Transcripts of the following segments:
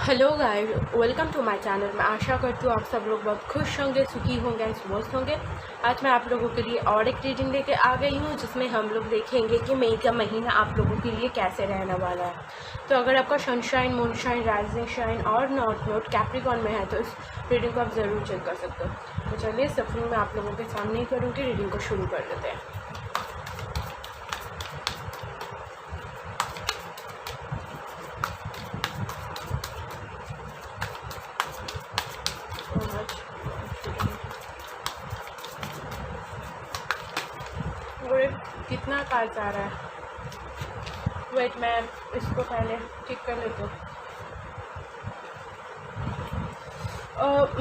Hello guys, welcome to my channel. मैं आशा करती हूँ आप सब लोग बहुत खुश होंगे, सुखी होंगे, स्वस्थ होंगे। आज मैं आप लोगों के लिए और एक रीडिंग लेके आ गई हूँ जिसमें हम लोग देखेंगे कि मई का महीना आप लोगों के लिए कैसे रहने वाला है। तो अगर आपका सनशाइन, मूनशाइन, राइजिंग शाइन और नॉर्थ नोड कैप्रिकॉर्न में है तो इस रीडिंग को आप ज़रूर चेक कर सकते हो। तो चलिए सफर मैं आप लोगों के सामने ही करूँगी, रीडिंग को शुरू कर लेते हैं। कितना कार्ड आ रहा है? वेट, मैं इसको पहले ठीक कर लेती हूँ।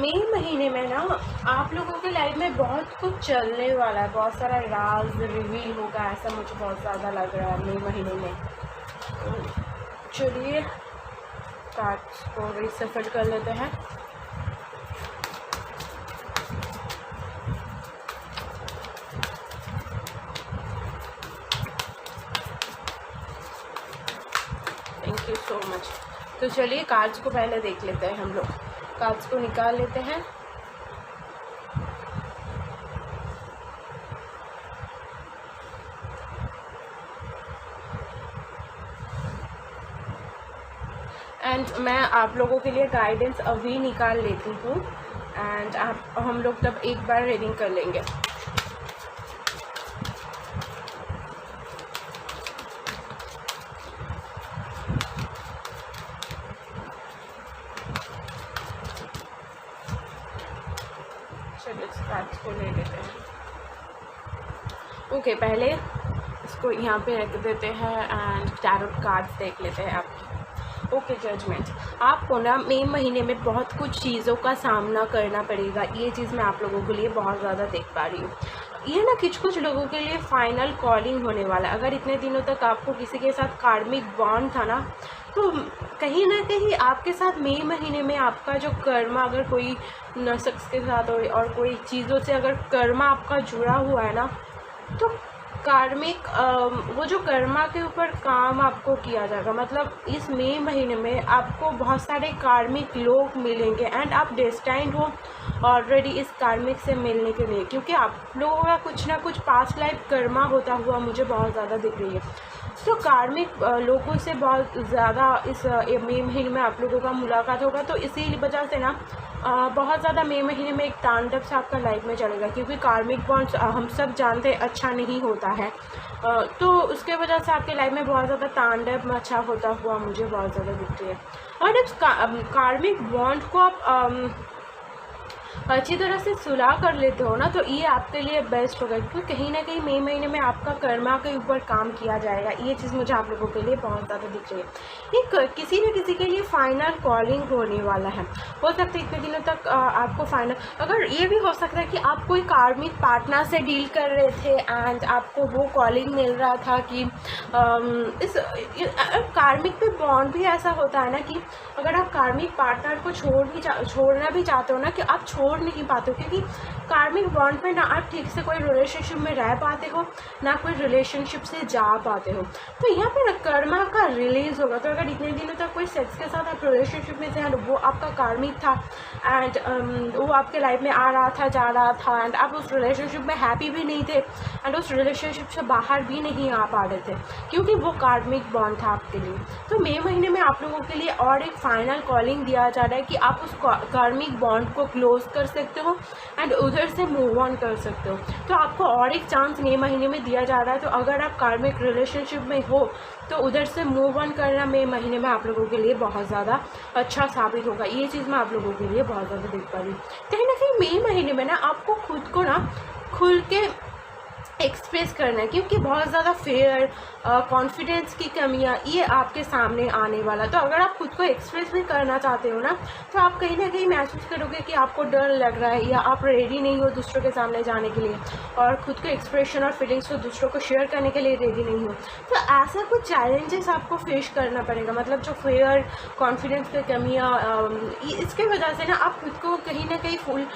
मई महीने में ना आप लोगों के लाइफ में बहुत कुछ चलने वाला है, बहुत सारा राज रिवील होगा, ऐसा मुझे बहुत ज़्यादा लग रहा है मई महीने में। चलिए कार्ड्स को रिसफल कर लेते हैं। Thank you so much. तो चलिए कार्ड्स को पहले देख लेते हैं। हम लोग कार्ड्स को निकाल लेते हैं। एंड मैं आप लोगों के लिए गाइडेंस अभी निकाल लेती हूँ एंड हम लोग तब एक बार रीडिंग कर लेंगे। चलिए इस कार्ड्स को ले लेते हैं। ओके, पहले इसको यहाँ पे रख देते हैं एंड टैरोट कार्ड्स देख लेते हैं आप। Okay, judgement. आपको ना मई महीने में बहुत कुछ चीज़ों का सामना करना पड़ेगा। ये चीज़ मैं आप लोगों के लिए बहुत ज़्यादा देख पा रही हूँ। ये ना कुछ लोगों के लिए फाइनल कॉलिंग होने वाला है। अगर इतने दिनों तक आपको किसी के साथ कार्मिक बॉन्ड था ना, तो कहीं ना कहीं आपके साथ मई महीने में आपका जो कर्मा, अगर कोई शख्स के साथ और कोई चीज़ों से अगर कर्मा आपका जुड़ा हुआ है ना, तो कार्मिक वो जो कर्मा के ऊपर काम आपको किया जाएगा। मतलब इस मई महीने में आपको बहुत सारे कार्मिक लोग मिलेंगे एंड आप डेस्टाइंड हो ऑलरेडी इस कार्मिक से मिलने के लिए, क्योंकि आप लोगों का कुछ ना कुछ पास्ट लाइफ कर्मा होता हुआ मुझे बहुत ज़्यादा दिख रही है। तो कार्मिक लोगों से बहुत ज़्यादा इस मई महीने में आप लोगों का मुलाकात होगा। तो इसी वजह से ना बहुत ज़्यादा मई महीने में एक तांडव से आपका लाइफ में चलेगा, क्योंकि कार्मिक बॉन्ड्स हम सब जानते हैं अच्छा नहीं होता है। तो उसके वजह से आपके लाइफ में बहुत ज़्यादा तांडव अच्छा होता हुआ मुझे बहुत ज़्यादा दिख रही है। और इस कार्मिक बॉन्ड को आप अच्छी तरह से सुलह कर लेते हो ना, तो ये आपके लिए बेस्ट होगा, क्योंकि कहीं ना कहीं मई महीने में आपका कर्मा के ऊपर काम किया जाएगा। ये चीज़ मुझे आप लोगों के लिए बहुत ज़्यादा दिख रही है। ये किसी न किसी के लिए फाइनल कॉलिंग होने वाला है। हो सकता है इतने दिनों तक आपको फाइनल, अगर ये भी हो सकता है कि आप कोई कार्मिक पार्टनर से डील कर रहे थे एंड आपको वो कॉलिंग मिल रहा था कि इस कार्मिक पे बॉन्ड भी ऐसा होता है ना कि अगर आप कार्मिक पार्टनर को छोड़ना भी चाहते हो ना, कि आप छोड़ नहीं पाते हो, क्योंकि कार्मिक बॉन्ड पे ना आप ठीक से कोई रिलेशनशिप में रह पाते हो ना कोई रिलेशनशिप से जा पाते हो। तो यहाँ पे ना कर्मा का रिलीज होगा। तो अगर इतने दिनों तक कोई सेक्स के साथ आप रिलेशनशिप में थे, वो आपका कार्मिक था एंड वो आपके लाइफ में आ रहा था, जा रहा था एंड आप उस रिलेशनशिप में हैप्पी भी नहीं थे एंड उस रिलेशनशिप से बाहर भी नहीं आ पा रहे थे, क्योंकि वो कार्मिक बॉन्ड था आपके लिए। तो मई महीने में आप लोगों के लिए और एक फाइनल कॉलिंग दिया जा रहा है कि आप उस कार्मिक बॉन्ड को क्लोज कर सकते हो एंड उधर से मूव ऑन कर सकते हो। तो आपको और एक चांस मई महीने में दिया जा रहा है। तो अगर आप कार्मिक रिलेशनशिप में हो तो उधर से मूव ऑन करना मई महीने में आप लोगों के लिए बहुत ज़्यादा अच्छा साबित होगा। ये चीज़ मैं आप लोगों के लिए बहुत ज़्यादा देख पा रही हूँ। कहीं ना कहीं मई महीने में ना आपको खुद को ना खुल के एक्सप्रेस करना है, क्योंकि बहुत ज़्यादा फेयर, कॉन्फिडेंस की कमियां ये आपके सामने आने वाला। तो अगर आप खुद को एक्सप्रेस भी करना चाहते हो ना, तो आप कहीं ना कहीं महसूस करोगे कि आपको डर लग रहा है या आप रेडी नहीं हो दूसरों के सामने जाने के लिए और खुद के एक्सप्रेशन और फीलिंग्स को दूसरों को शेयर करने के लिए रेडी नहीं हो। तो ऐसा कुछ चैलेंजेस आपको फेस करना पड़ेगा। मतलब जो फेयर, कॉन्फिडेंस की कमियाँ, इसके वजह से ना आप खुद को कहीं ना कहीं फुल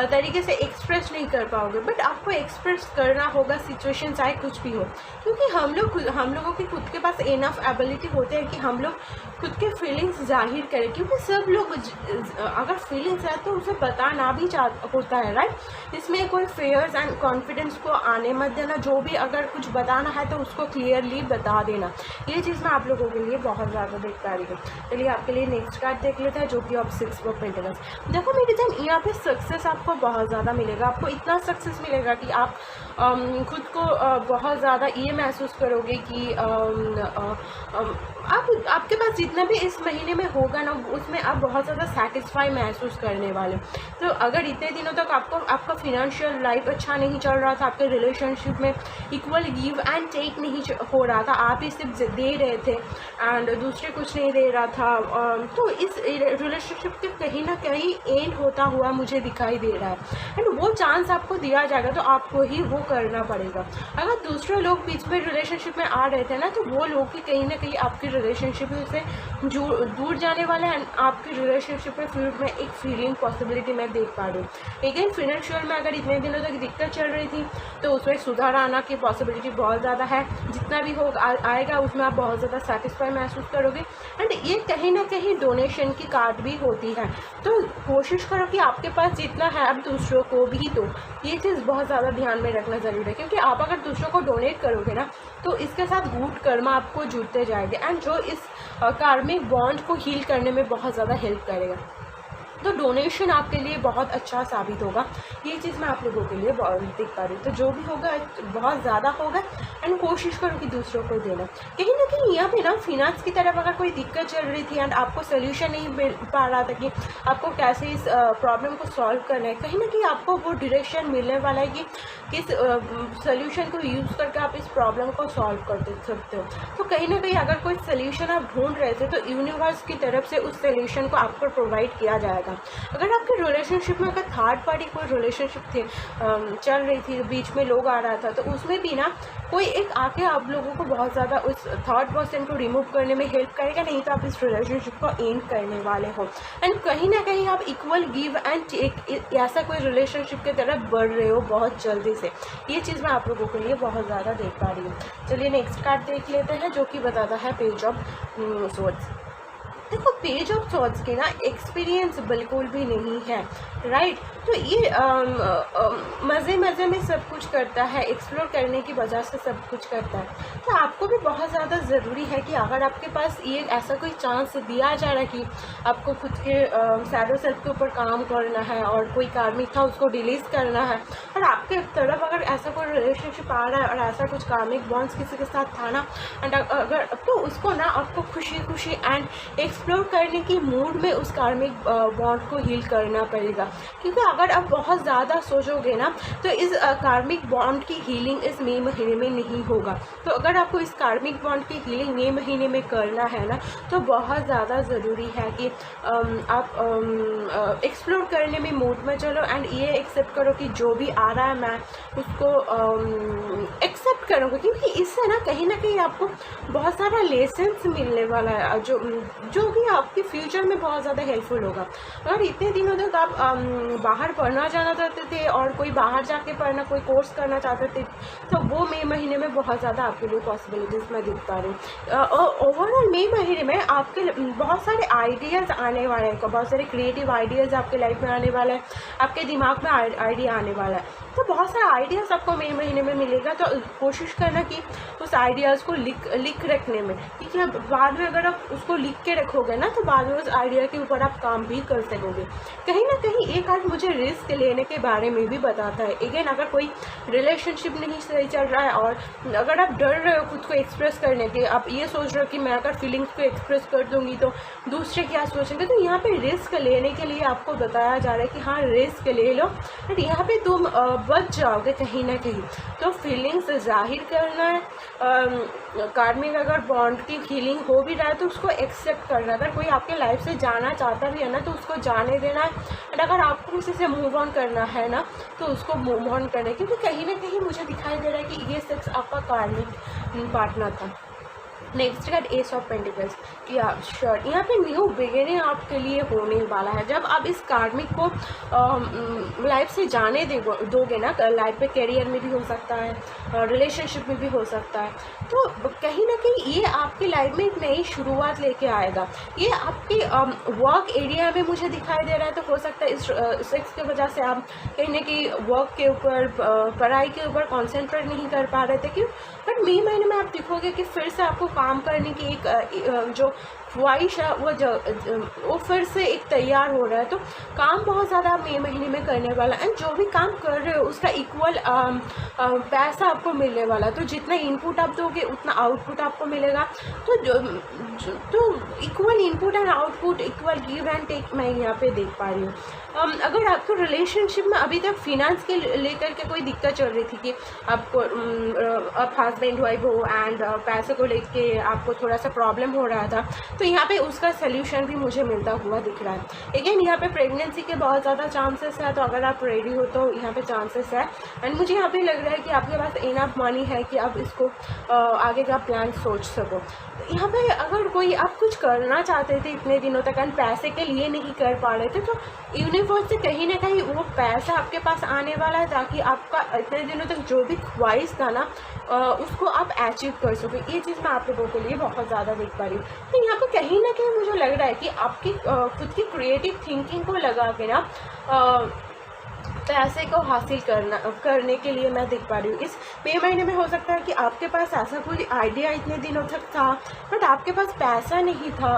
तरीके से एक्सप्रेस नहीं कर पाओगे, बट आपको एक्सप्रेस करना होगा होगा, सिचुएशन चाहे कुछ भी हो, क्योंकि हम लोगों की खुद के पास इनफ एबिलिटी होते हैं कि हम लोग खुद के फीलिंग्स जाहिर करें, क्योंकि सब लोग अगर फीलिंग्स है तो उसे बताना भी होता है, राइट। इसमें कोई फेयर्स एंड कॉन्फिडेंस को आने मत देना, जो भी अगर कुछ बताना है तो उसको क्लियरली बता देना। ये चीज़ मैं आप लोगों के लिए बहुत ज़्यादा देख पा रही हूँ। चलिए आपके लिए नेक्स्ट कार्ड देख लेते हैं, जो कि ऑफ 6 ऑफ पेंटिकल्स। देखो मेरी जान, यहाँ पे सक्सेस आपको बहुत ज़्यादा मिलेगा। आपको इतना सक्सेस मिलेगा कि आप खुद को बहुत ज़्यादा ये महसूस करोगे कि आपके पास जितना भी इस महीने में होगा ना, उसमें आप बहुत ज़्यादा सेटिस्फाई महसूस करने वाले। तो अगर इतने दिनों तक आपका फिनेंशियल लाइफ अच्छा नहीं चल रहा था, आपके रिलेशनशिप में इक्वल गिव एंड टेक नहीं हो रहा था, आप ही सिर्फ दे रहे थे एंड दूसरे कुछ नहीं दे रहा था, तो इस रिलेशनशिप के कहीं ना कहीं एंड होता हुआ मुझे दिखाई दे रहा है। एंड वो चांस आपको दिया जाएगा तो आपको ही वो करना पड़ेगा। अगर दूसरे लोग बीच में रिलेशनशिप में आ रहे थे ना, तो वो लोग भी कहीं ना कहीं आपकी रिलेशनशिप से दूर जाने वाले हैं। आपकी रिलेशनशिप में फिर में एक फीलिंग पॉसिबिलिटी मैं देख पा रही हूँ। लेकिन फिनेंशियल में अगर इतने दिनों तक दिक्कत चल रही थी तो उसमें सुधार आना की पॉसिबिलिटी बहुत ज़्यादा है। जितना भी होगा आएगा उसमें आप बहुत ज़्यादा सेटिस्फाई महसूस करोगे। एंड ये कहीं ना कहीं डोनेशन की कार्ड भी होती है, तो कोशिश करो कि आपके पास जितना है आप दूसरों को भी दो। ये चीज़ बहुत ज़्यादा ध्यान में रखना ज़रूरी है, क्योंकि आप अगर दूसरों को डोनेट करोगे ना तो इसके साथ गुड कर्मा आपको जुड़ते जाएंगे एंड जो इस कार्मिक बॉन्ड को हील करने में बहुत ज़्यादा हेल्प करेगा। तो डोनेशन आपके लिए बहुत अच्छा साबित होगा। ये चीज़ मैं आप लोगों के लिए देख पा रही हूँ। तो जो भी होगा बहुत ज़्यादा होगा एंड कोशिश करो कि दूसरों को देना। कहीं ना कहीं यहाँ पे ना फिनांस की तरफ अगर कोई दिक्कत चल रही थी एंड आपको सोल्यूशन नहीं मिल पा रहा था कि आपको कैसे इस प्रॉब्लम को सॉल्व करना है, कहीं ना कहीं आपको वो डायरेक्शन मिलने वाला है कि किस सोल्यूशन को यूज़ करके आप इस प्रॉब्लम को सॉल्व कर सकते हो। तो कहीं ना कहीं अगर कोई सोल्यूशन आप ढूंढ रहे थे तो यूनिवर्स की तरफ से उस सोल्यूशन को आपको प्रोवाइड किया जाएगा। अगर आपके रिलेशनशिप में अगर थर्ड पार्टी कोई रिलेशनशिप थे चल रही थी, बीच में लोग आ रहा था, तो उसमें भी ना कोई एक आके आप लोगों को बहुत ज़्यादा उस थर्ड पर्सन को रिमूव करने में हेल्प करेगा, नहीं तो आप इस रिलेशनशिप को एंड करने वाले हो। एंड कहीं ना कहीं आप इक्वल गिव एंड टेक ऐसा कोई रिलेशनशिप की तरफ बढ़ रहे हो बहुत जल्दी से। ये चीज़ मैं आप लोगों के लिए बहुत ज़्यादा देख पा रही हूँ। चलिए नेक्स्ट कार्ड देख लेते हैं, जो कि बताता है पेज ऑफ सोर्ड्स। देखो पेज ऑफ सॉर्ड्स की ना एक्सपीरियंस बिल्कुल भी नहीं है, राइट। तो ये मज़े मज़े में सब कुछ करता है, एक्सप्लोर करने की वजह से सब कुछ करता है। तो आपको भी बहुत ज़्यादा ज़रूरी है कि अगर आपके पास ये ऐसा कोई चांस दिया जा रहा है कि आपको खुद के शैडो सेल्फ के ऊपर काम करना है और कोई कार्मिक था उसको डिलीट करना है, और आपके तरफ अगर ऐसा कोई रिलेशनशिप आ रहा है और ऐसा कुछ कार्मिक बॉन्ड्स किसी के साथ था ना, एंड अगर तो उसको ना आपको खुशी खुशी एंड एक्सप्लोर करने की मूड में उस कार्मिक बॉन्ड को हील करना पड़ेगा। क्योंकि अगर आप बहुत ज़्यादा सोचोगे ना तो इस कार्मिक बॉन्ड की हीलिंग इस मई महीने में नहीं होगा। तो अगर आपको इस कार्मिक बॉन्ड की हीलिंग मई महीने में करना है ना, तो बहुत ज़्यादा ज़रूरी है कि आप एक्सप्लोर करने में मूड में चलो एंड ये एक्सेप्ट करो कि जो भी आ रहा है मैं उसको एक्सेप्ट करूँगा, क्योंकि इससे ना कहीं आपको बहुत सारा लेसन्स मिलने वाला है जो कि आपके फ्यूचर में बहुत ज़्यादा हेल्पफुल होगा। अगर इतने दिनों तक आप बाहर पढ़ना जाना चाहते थे और कोई बाहर जाके पढ़ना कोई कोर्स करना चाहते थे, तो वो मई महीने में बहुत ज़्यादा आपके लिए पॉसिबिलिटीज़ मैं दिख पा रही हूँ। ओवरऑल मई महीने में आपके बहुत सारे आइडियाज़ आने वाले हैं, बहुत सारे क्रिएटिव आइडियाज़ आपके लाइफ में आने वाला है, आपके दिमाग में आइडिया आने वाला है। तो बहुत सारे आइडियाज़ आपको मई महीने में मिलेगा। तो कोशिश करना कि उस आइडियाज़ को लिख रखने में, क्योंकि अब बाद में अगर आप उसको लिख के रखोगे ना तो बाद में उस आइडिया के ऊपर आप काम भी कर सकोगे। कहीं ना कहीं एक कार्ड मुझे रिस्क लेने के बारे में भी बताता है। अगेन अगर कोई रिलेशनशिप नहीं सही चल रहा है और अगर आप डर रहे हो खुद को एक्सप्रेस करने के, आप ये सोच रहे हो कि मैं अगर फीलिंग्स को एक्सप्रेस कर दूंगी तो दूसरे क्या सोचेंगे, तो यहाँ पे रिस्क लेने के लिए आपको बताया जा रहा है कि हाँ रिस्क ले लो बट यहाँ पे तुम बच जाओगे कहीं ना कहीं। तो फीलिंग्स जाहिर करना है, कार्मिक अगर बॉन्ड की हीलिंग हो भी रहा है तो उसको एक्सेप्ट करना है। अगर कोई आपके लाइफ से जाना चाहता भी है ना तो उसको जाने देना है, एंड अगर आपको किसी से मूव ऑन करना है ना तो उसको मूव ऑन करना है, क्योंकि कहीं ना कहीं मुझे दिखाई दे रहा है कि ये सेक्स आपका कार्मिक पार्टनर था। Next card S of pentacles. या श्योर, यहाँ पे न्यू बिगिनिंग आपके लिए होने वाला है। जब आप इस कार्मिक को लाइफ से जाने दोगे ना, लाइफ में करियर में भी हो सकता है, रिलेशनशिप में भी हो सकता है, तो कहीं ना कहीं ये आपकी लाइफ में एक नई शुरुआत लेके आएगा। ये आपके वर्क एरिया में मुझे दिखाई दे रहा है, तो हो सकता है इस सेक्स की वजह से आप कहीं ना कहीं वर्क के ऊपर, पढ़ाई के ऊपर कॉन्सेंट्रेट नहीं कर पा रहे थे। क्यों? बट मई महीने में आप दिखोगे कि फिर से आपको काम करने की एक जो ख्वाहिश है वो फिर से एक तैयार हो रहा है। तो काम बहुत ज़्यादा आप मई महीने में करने वाला है, एंड जो भी काम कर रहे हो उसका इक्वल पैसा आपको मिलने वाला है। तो जितना इनपुट आप दोगे उतना आउटपुट आपको मिलेगा। तो equal input and output, equal give and take मैं यहाँ पे देख पा रही हूँ। अगर आपको रिलेशनशिप में अभी तक फिनेंस के लेकर के कोई दिक्कत चल रही थी कि आपको आप हस्बैंड वाइफ हो एंड पैसे को लेके आपको थोड़ा सा प्रॉब्लम हो रहा था, तो यहाँ पे उसका सल्यूशन भी मुझे मिलता हुआ दिख रहा है। अगेन यहाँ पे प्रेगनेंसी के बहुत ज़्यादा चांसेस है, तो अगर आप रेडी हो तो यहाँ पे चांसेस है। एंड मुझे यहाँ पे लग रहा है कि आपके पास इनफ मनी है कि आप इसको आगे का प्लान सोच सको। यहाँ पे अगर कोई आप कुछ करना चाहते थे इतने दिनों तक एंड पैसे के लिए नहीं कर पा रहे थे, तो यूनिवर्स से कहीं ना कहीं वो पैसा आपके पास आने वाला है, ताकि आपका इतने दिनों तक जो भी ख्वाहिश था ना उसको आप अचीव कर सको। ये चीज़ मैं आप लोगों के लिए बहुत ज़्यादा देख पा रही हूँ। तो यहाँ पर कहीं ना कहीं मुझे लग रहा है कि आपकी खुद की क्रिएटिव थिंकिंग को लगा के ना पैसे को हासिल करने के लिए मैं देख पा रही हूँ। इस मई महीने में हो सकता है कि आपके पास ऐसा कोई आइडिया इतने दिनों तक था, बट आपके पास पैसा नहीं था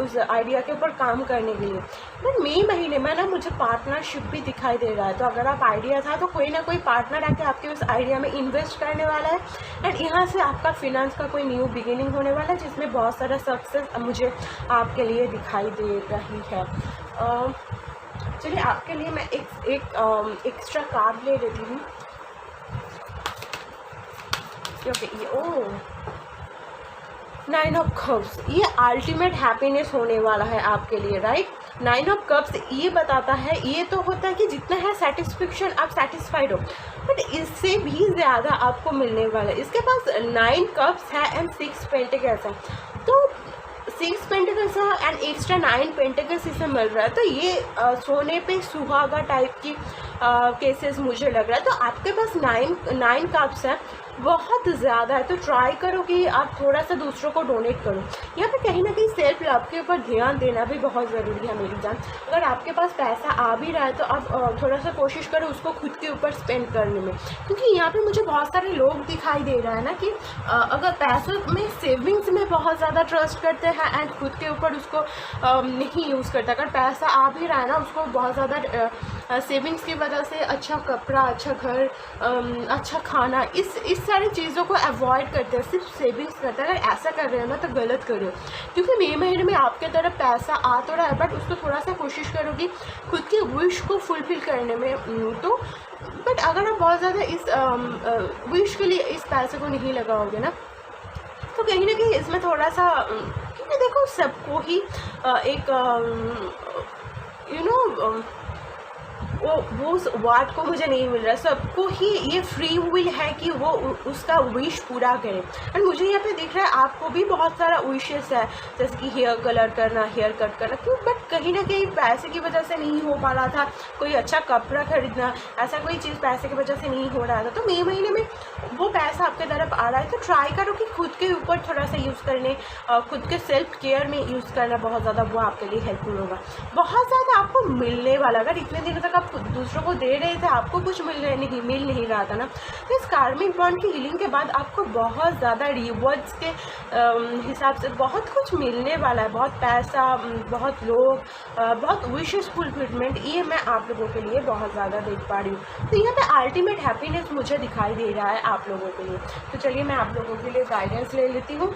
उस आइडिया के ऊपर काम करने के लिए। बट मई महीने में ना मुझे पार्टनरशिप भी दिखाई दे रहा है। तो अगर आप आइडिया था तो कोई ना कोई पार्टनर आके आपके उस आइडिया में इन्वेस्ट करने वाला है, एंड यहाँ से आपका फिनेंस का कोई न्यू बिगिनिंग होने वाला है, जिसमें बहुत सारा सक्सेस मुझे आपके लिए दिखाई दे रही है। चलिए आपके लिए मैं एक एक्स्ट्रा कार्ड ले लेती हूँ। ओके, ये नाइन ऑफ कप्स, ये अल्टीमेट हैप्पीनेस होने वाला है आपके लिए, राइट। नाइन ऑफ कप्स ये बताता है, ये तो होता है कि जितना है सेटिस्फेक्शन, आप सेटिस्फाइड हो, बट इससे भी ज़्यादा आपको मिलने वाला है। इसके पास 9 कप्स है एंड 6 पेंटिकल्स है, तो 6 पेंटिकल्स है एंड एक्स्ट्रा 9 पेंटिकल्स इसे मिल रहा है। तो ये सोने पे सुहागा टाइप की केसेस मुझे लग रहा है। तो आपके पास 9 कप्स है, बहुत ज़्यादा है। तो ट्राई करो कि आप थोड़ा सा दूसरों को डोनेट करो। यहाँ पे कहीं ना कहीं सेल्फ लव के ऊपर ध्यान देना भी बहुत ज़रूरी है मेरी जान। अगर आपके पास पैसा आ भी रहा है तो आप थोड़ा सा कोशिश करो उसको खुद के ऊपर स्पेंड करने में, क्योंकि यहाँ पे मुझे बहुत सारे लोग दिखाई दे रहा है ना कि अगर पैसों में, सेविंग्स में बहुत ज़्यादा ट्रस्ट करते हैं एंड खुद के ऊपर उसको नहीं यूज़ करते। अगर पैसा आ भी रहा है ना, उसको बहुत ज़्यादा सेविंग्स की वजह से अच्छा कपड़ा, अच्छा घर, अच्छा खाना, इस सारी चीज़ों को अवॉइड करते हैं, सिर्फ सेविंग्स करते हैं। अगर ऐसा कर रहे हो ना तो गलत कर रहे हो, क्योंकि मई महीने में आपके तरफ पैसा आ तो रहा है, बट उसको थोड़ा सा कोशिश करो कि खुद की विश को फुलफिल करने में। तो बट अगर आप बहुत ज़्यादा इस विश के लिए इस पैसे को नहीं लगाओगे ना, तो कहीं ना कहीं इसमें थोड़ा सा, क्योंकि देखो सबको ही एक वो उस वार्ड को मुझे नहीं मिल रहा, सबको ही ये फ्री विल है कि वो उसका विश पूरा करे। एंड मुझे यहाँ पे दिख रहा है आपको भी बहुत सारा विशेस है, जैसे कि हेयर कलर करना, हेयर कट करना, क्यों, बट कहीं ना कहीं पैसे की वजह से नहीं हो पा रहा था। कोई अच्छा कपड़ा खरीदना, ऐसा कोई चीज़ पैसे की वजह से नहीं हो रहा था। तो मई महीने में वो पैसा आपके तरफ आ रहा है, तो ट्राई करो कि खुद के ऊपर थोड़ा सा यूज़ करने, खुद के सेल्फ केयर में यूज़ करना बहुत ज़्यादा, वो आपके लिए हेल्पफुल होगा। बहुत ज़्यादा आपको मिलने वाला, अगर इतने दिनों तक आप दूसरों को दे रहे थे, आपको कुछ मिल नहीं रहा था ना, तो इस कार्मिक बॉन्ड की हीलिंग के बाद आपको बहुत ज़्यादा रिवॉर्ड्स के हिसाब से बहुत कुछ मिलने वाला है। बहुत पैसा, बहुत लोग, बहुत विशेस फुलफिलमेंट, ये मैं आप लोगों के लिए बहुत ज़्यादा देख पा रही हूँ। तो यहाँ पे अल्टीमेट हैप्पीनेस मुझे दिखाई दे रहा है आप लोगों के लिए। तो चलिए मैं आप लोगों के लिए गाइडेंस ले लेती हूँ।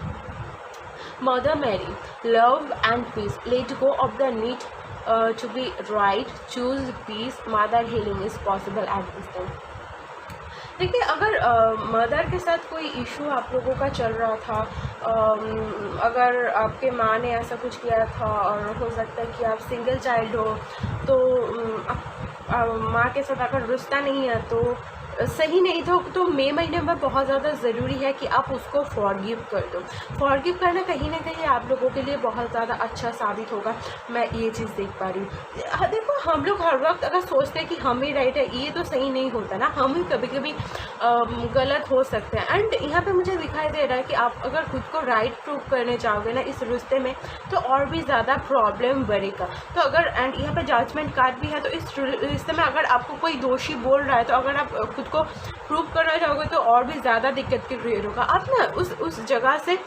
Mother Mary, love and peace, let go of the need to be right, choose peace, mother healing is possible at this time। देखिए, अगर मदर के साथ कोई इशू आप लोगों का चल रहा था, अगर आपके माँ ने ऐसा कुछ किया था, और हो सकता है कि आप सिंगल चाइल्ड हो, तो माँ के साथ अगर रिश्ता नहीं है तो सही नहीं था, तो मई महीने में बहुत ज़्यादा ज़रूरी है कि आप उसको फॉरगिव कर दो। फॉरगिव करना कहीं ना कहीं आप लोगों के लिए बहुत ज़्यादा अच्छा साबित होगा। मैं ये चीज़ देख पा रही हूँ। देखो, हम लोग हर वक्त अगर सोचते हैं कि हम ही राइट है, ये तो सही नहीं होता ना, हम ही कभी कभी गलत हो सकते हैं। एंड यहाँ पे मुझे दिखाई दे रहा है कि आप अगर खुद को राइट प्रूव करने चाहोगे ना इस रिश्ते में, तो और भी ज़्यादा प्रॉब्लम बढ़ेगा। तो अगर एंड यहाँ पे जजमेंट कार्ड भी है, तो इस रिश्ते में अगर आपको कोई दोषी बोल रहा है, तो अगर आप खुद को प्रूव करना चाहोगे तो और भी ज़्यादा दिक्कत की क्रिएट होगा। आप ना उस जगह से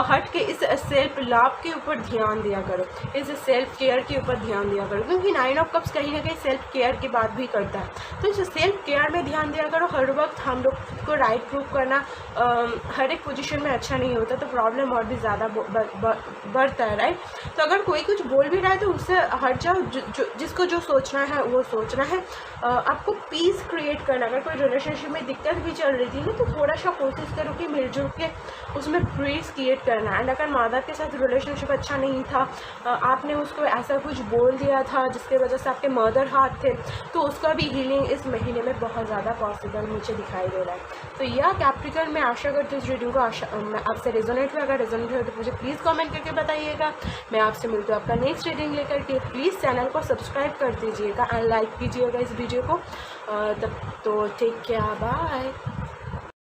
हट के इस सेल्फ लव के ऊपर ध्यान दिया करो, इस सेल्फ केयर के ऊपर ध्यान दिया करो, क्योंकि 9 ऑफ कप्स कहीं ना कहीं सेल्फ केयर की बात भी करता है। तो इस सेल्फ केयर में ध्यान दिया करो। हर वक्त हम लोग खुद को राइट प्रूव करना हर एक पोजीशन में अच्छा नहीं होता, तो प्रॉब्लम और भी ज़्यादा बढ़ता है, राइट। तो अगर कोई कुछ बोल भी रहा है तो उससे हट जाओ, जिसको जो सोचना है वो सोचना है। आपको पीस क्रिएट करना, अगर कोई रिलेशनशिप में दिक्कत भी चल रही थी ना, तो थोड़ा सा कोशिश करो कि मिलजुल के उसमें पीस क्रिएट करना। एंड अगर मादा के साथ रिलेशनशिप अच्छा नहीं था, आपने उसको ऐसा कुछ बोल दिया था जिसके वजह से आपके मदर हाथ थे, तो उसका भी हीलिंग इस महीने में बहुत ज़्यादा पॉसिबल मुझे दिखाई दे रहा है। तो यह कैप्रिकॉर्न, मैं आशा करती हूँ इस रीडिंग को आपसे रेजोनेट हुआ। अगर रेजोनेट हुआ तो मुझे प्लीज़ कमेंट करके बताइएगा। मैं आपसे मिलती हूँ आपका नेक्स्ट रीडिंग लेकर के। प्लीज़ चैनल को सब्सक्राइब कर दीजिएगा एंड लाइक कीजिएगा इस वीडियो को। तब तो टेक केयर, बाय।